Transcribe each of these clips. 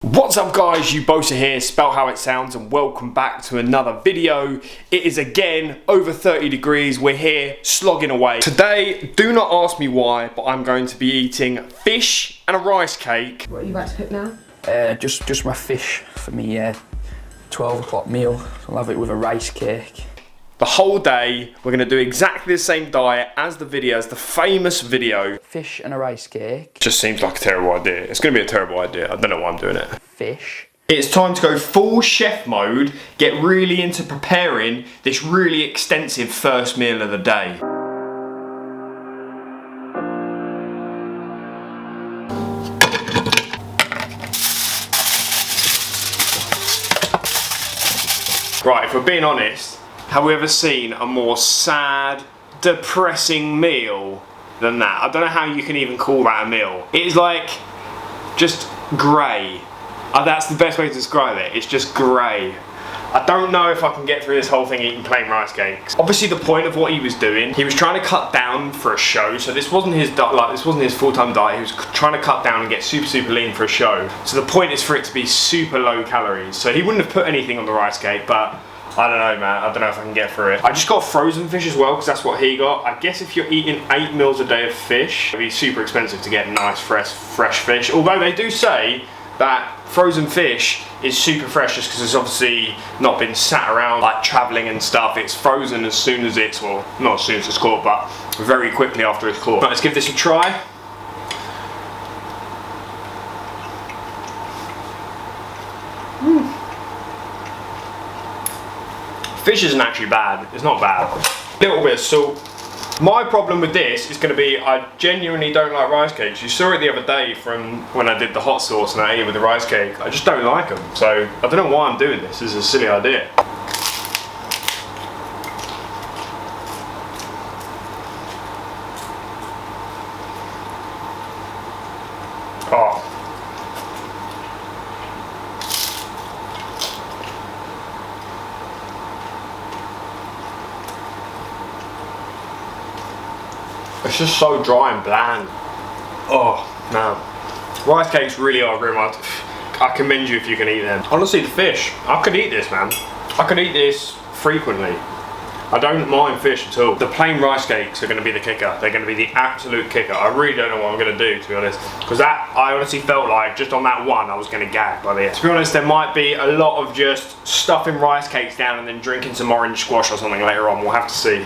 What's up guys, you both are here, spell how it sounds, and welcome back to another video. It is again over 30 degrees, we're here slogging away. Today, do not ask me why, but I'm going to be eating fish and a rice cake. What are you about to cook now? Just my fish for me 12 o'clock meal. I'll have it with a rice cake. The whole day, we're going to do exactly the same diet as the video, as the famous video. Fish and a rice cake. Just seems like a terrible idea. It's going to be a terrible idea. I don't know why I'm doing it. Fish. It's time to go full chef mode, get really into preparing this really extensive first meal of the day. Right, if we're being honest, have we ever seen a more sad, depressing meal than that? I don't know how you can even call that a meal. It is like, just grey. That's the best way to describe it. It's just grey. I don't know if I can get through this whole thing eating plain rice cakes. Obviously the point of what he was doing, he was trying to cut down for a show, so this wasn't his full-time diet. He was trying to cut down and get super lean for a show. So the point is for it to be super low calories. So he wouldn't have put anything on the rice cake, but I don't know, man. I don't know if I can get through it. I just got frozen fish as well, because that's what he got. I guess if you're eating 8 meals a day of fish, it'd be super expensive to get nice, fresh fish. Although they do say that frozen fish is super fresh just because it's obviously not been sat around like traveling and stuff. It's frozen as soon as it's, well, not as soon as it's caught, but very quickly after it's caught. But let's give this a try. Fish isn't actually bad, it's not bad. A little bit of salt. My problem with this is going to be, I genuinely don't like rice cakes. You saw it the other day from when I did the hot sauce and I ate it with the rice cake. I just don't like them. So I don't know why I'm doing this. This is a silly idea. Oh. It's just so dry and bland. Oh, man. Rice cakes really are grim. I commend you if you can eat them. Honestly, the fish, I could eat this, man. I could eat this frequently. I don't mind fish at all. The plain rice cakes are going to be the kicker. They're going to be the absolute kicker. I really don't know what I'm going to do, to be honest. Because that, I honestly felt like, just on that one, I was going to gag by the end. To be honest, there might be a lot of just stuffing rice cakes down and then drinking some orange squash or something later on. We'll have to see.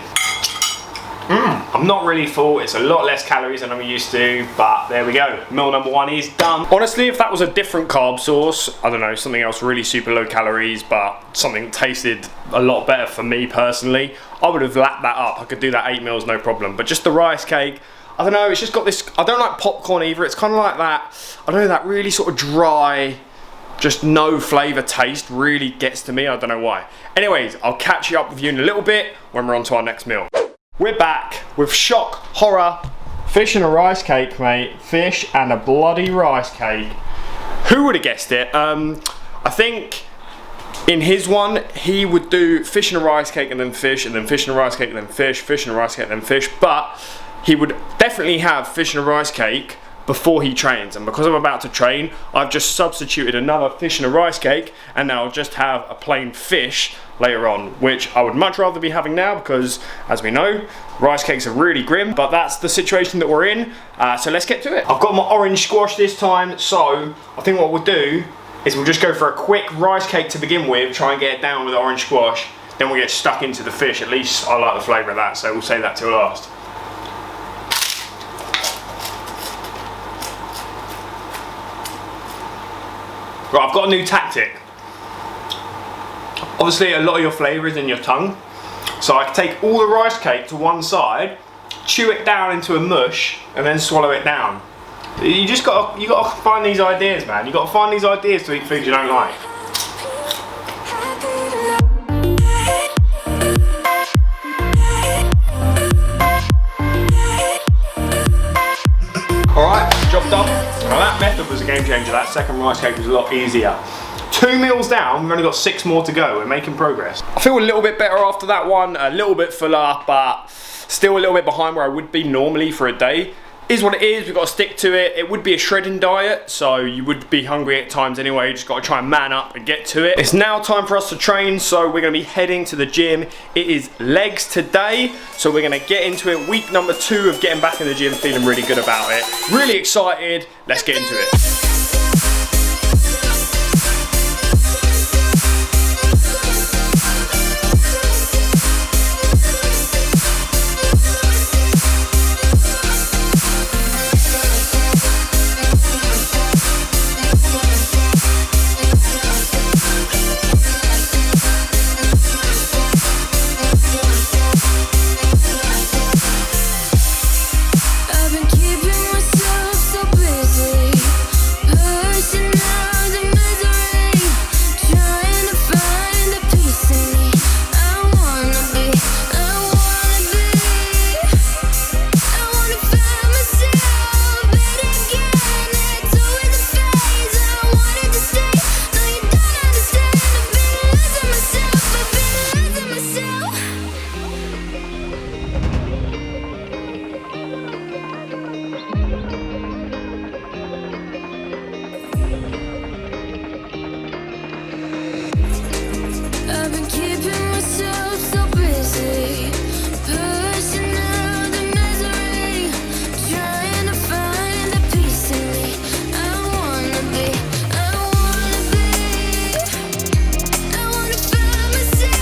I'm not really full. It's a lot less calories than I'm used to, but there we go. Meal number 1 is done. Honestly, if that was a different carb source, I don't know, something else really super low calories, but something that tasted a lot better for me personally, I would have lapped that up. I could do that 8 meals, no problem. But just the rice cake, I don't know, it's just got this, I don't like popcorn either. It's kind of like that, I don't know, that really sort of dry, just no flavour taste really gets to me. I don't know why. Anyways, I'll catch you up with you in a little bit when we're on to our next meal. We're back with shock, horror, fish and a rice cake, mate. Fish and a bloody rice cake. Who would have guessed it? I think in his one, he would do fish and a rice cake and then fish and then fish and a rice cake and then fish and a rice cake and then fish. But he would definitely have fish and a rice cake before he trains, and because I'm about to train, I've just substituted another fish and a rice cake, and now I'll just have a plain fish later on, which I would much rather be having now because, as we know, rice cakes are really grim, but that's the situation that we're in, so let's get to it. I've got my orange squash this time, so I think what we'll do is we'll just go for a quick rice cake to begin with, try and get it down with the orange squash, then we'll get stuck into the fish. At least I like the flavour of that, so we'll save that till last. Right, I've got a new tactic. Obviously a lot of your flavour is in your tongue, so I can take all the rice cake to one side, chew it down into a mush, and then swallow it down. You gotta find these ideas, man. You gotta find these ideas to eat food you don't like. Alright, job done. Now that method was a game changer. That second rice cake was a lot easier. 2 meals down, we've only got 6 more to go. We're making progress. I feel a little bit better after that one, a little bit fuller, but still a little bit behind where I would be normally for a day. is what it is. We've got to stick to it. It would be a shredding diet, so you would be hungry at times anyway. You just got to try and man up and get to it. It's now time for us to train, so we're going to be heading to the gym. It is legs today, so we're going to get into it. Week number 2 of getting back in the gym, feeling really good about it. Really excited. Let's get into it.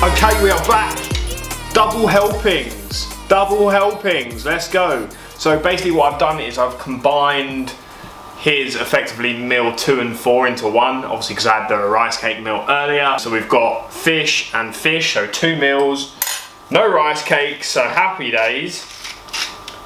Okay, we are back. Double helpings, let's go. So basically what I've done is I've combined his effectively meal 2 and 4 into one, obviously because I had the rice cake meal earlier. So we've got fish and fish, so 2 meals, no rice cake, so happy days.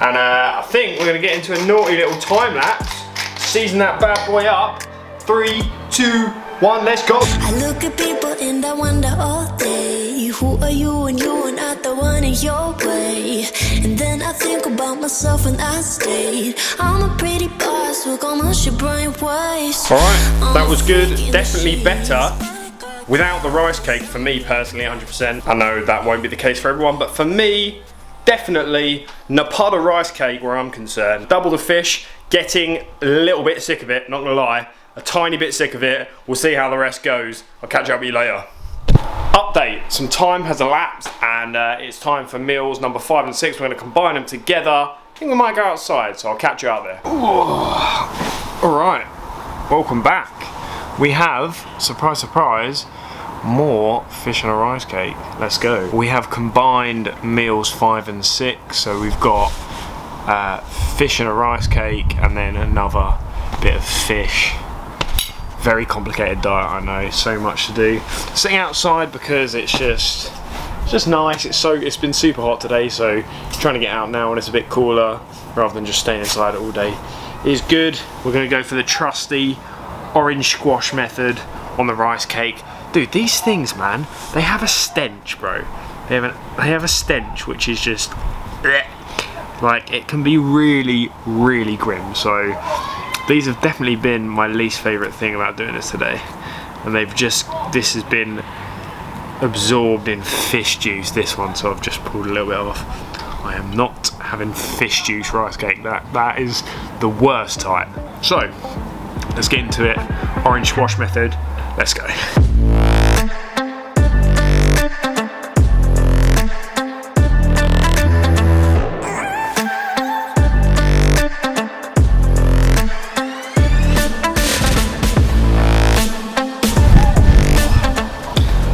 And I think we're gonna get into a naughty little time lapse, season that bad boy up. 3, 2, 1, let's go. I look at people and I wonder all day, who are you and you're not the one in your way. And then I think about myself and I stayed. I'm a pretty boss, we're gonna your brain waste. Alright, that was good. Definitely better without the rice cake for me personally, 100%. I know that won't be the case for everyone, but for me, definitely Napata rice cake where I'm concerned. Double the fish, getting a little bit sick of it, not gonna lie. A tiny bit sick of it. We'll see how the rest goes. I'll catch up with you later. Update, some time has elapsed and it's time for meals number 5 and 6. We're gonna combine them together. I think we might go outside, so I'll catch you out there. Alright, welcome back. We have, surprise, surprise, more fish and a rice cake. Let's go. We have combined meals 5 and 6, so we've got fish and a rice cake and then another bit of fish. Very complicated diet, I know, so much to do. Sitting outside because it's just nice. It's been super hot today, so trying to get out now when it's a bit cooler rather than just staying inside all day is good. We're gonna go for the trusty orange squash method on the rice cake. Dude, these things, man, they have a stench, bro. They have a stench which is just like, it can be really, really grim. So these have definitely been my least favourite thing about doing this today. And this has been absorbed in fish juice, this one, so I've just pulled a little bit off. I am not having fish juice rice cake, that is the worst type. So, let's get into it. Orange squash method, let's go.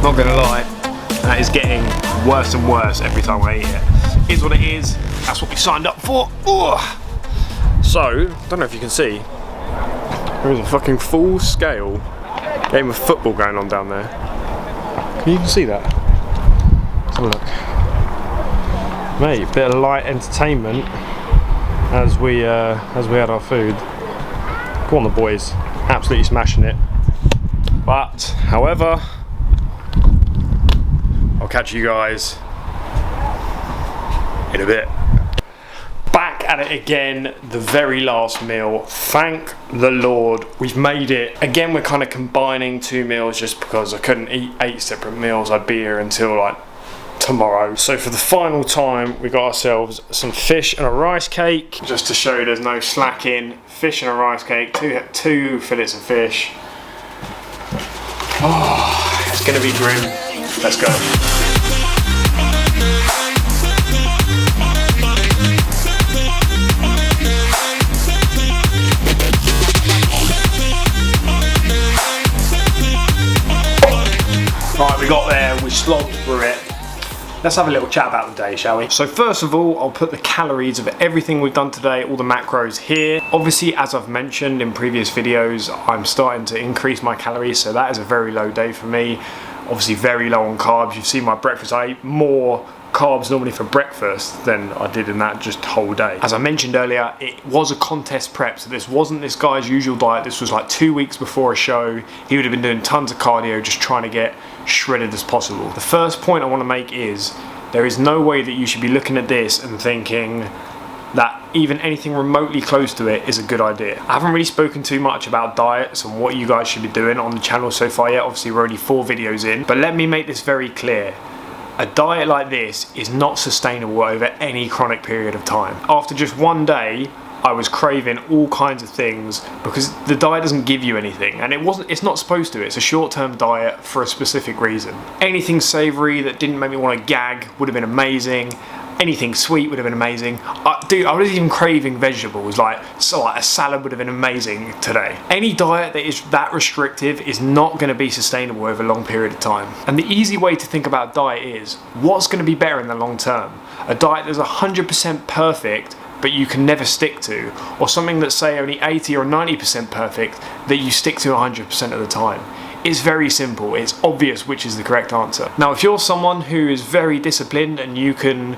Not gonna lie, that is getting worse and worse every time I eat it. Is what it is, that's what we signed up for. Ugh. So, don't know if you can see, there is a fucking full scale game of football going on down there. Can you even see that? Let's have a look. Mate, bit of light entertainment as we had our food. Go on the boys, absolutely smashing it. But, however, I'll catch you guys in a bit. Back at it again, the very last meal. Thank the Lord, we've made it. Again, we're kind of combining 2 meals just because I couldn't eat 8 separate meals. I'd be here until like tomorrow. So for the final time, we got ourselves some fish and a rice cake. Just to show you there's no slacking. Fish and a rice cake, two fillets of fish. Oh, it's gonna be grim. Let's go. Right, we got there, we slogged through it. Let's have a little chat about the day, shall we? So first of all, I'll put the calories of everything we've done today, all the macros here. Obviously, as I've mentioned in previous videos, I'm starting to increase my calories, so that is a very low day for me. Obviously very low on carbs. You've seen my breakfast, I ate more carbs normally for breakfast than I did in that just whole day. As I mentioned earlier, it was a contest prep, so this wasn't this guy's usual diet. This was like 2 weeks before a show. He would have been doing tons of cardio, just trying to get shredded as possible. The first point I want to make is there is no way that you should be looking at this and thinking that even anything remotely close to it is a good idea. I haven't really spoken too much about diets and what you guys should be doing on the channel so far yet. Obviously we're only 4 videos in, but let me make this very clear. A diet like this is not sustainable over any chronic period of time. After just one day, I was craving all kinds of things because the diet doesn't give you anything, and it's not supposed to. It's a short-term diet for a specific reason. Anything savory that didn't make me want to gag would have been amazing. Anything sweet would have been amazing. Dude, I was even craving vegetables, like a salad would have been amazing today. Any diet that is that restrictive is not going to be sustainable over a long period of time. And the easy way to think about diet is, what's going to be better in the long term? A diet that's 100% perfect but you can never stick to, or something that's say only 80 or 90% perfect that you stick to 100% of the time. It's very simple, it's obvious which is the correct answer. Now if you're someone who is very disciplined and you can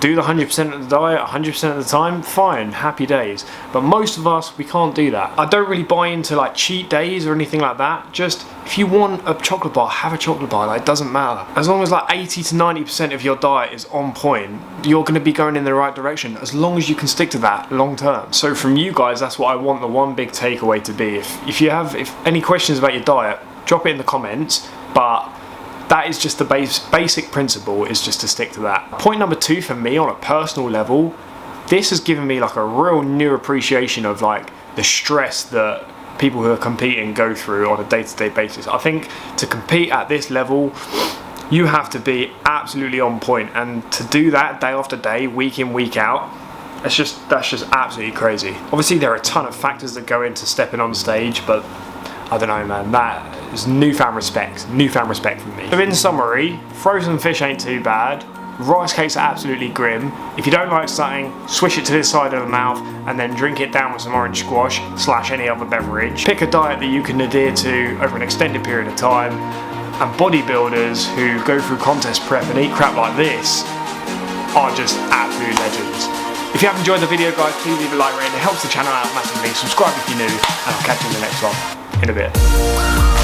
do the 100% of the diet 100% of the time, fine, happy days. But most of us, we can't do that. I don't really buy into like cheat days or anything like that. Just if you want a chocolate bar, have a chocolate bar, like it doesn't matter. As long as like 80 to 90% of your diet is on point, you're gonna be going in the right direction as long as you can stick to that long term. So from you guys, that's what I want the one big takeaway to be. If you have any questions about your diet, drop it in the comments, but that is just the basic principle, is just to stick to that. Point number 2 for me on a personal level, this has given me like a real new appreciation of like the stress that people who are competing go through on a day-to-day basis. I think to compete at this level, you have to be absolutely on point, and to do that day after day, week in, week out, that's just absolutely crazy. Obviously there are a ton of factors that go into stepping on stage, but I don't know, man, that is newfound respect from me. So in summary, frozen fish ain't too bad, rice cakes are absolutely grim. If you don't like something, swish it to this side of the mouth and then drink it down with some orange squash / any other beverage. Pick a diet that you can adhere to over an extended period of time, and bodybuilders who go through contest prep and eat crap like this are just absolute legends. If you have enjoyed the video guys, please leave a like rating, it helps the channel out massively. Subscribe if you're new, and I'll catch you in the next one in a bit.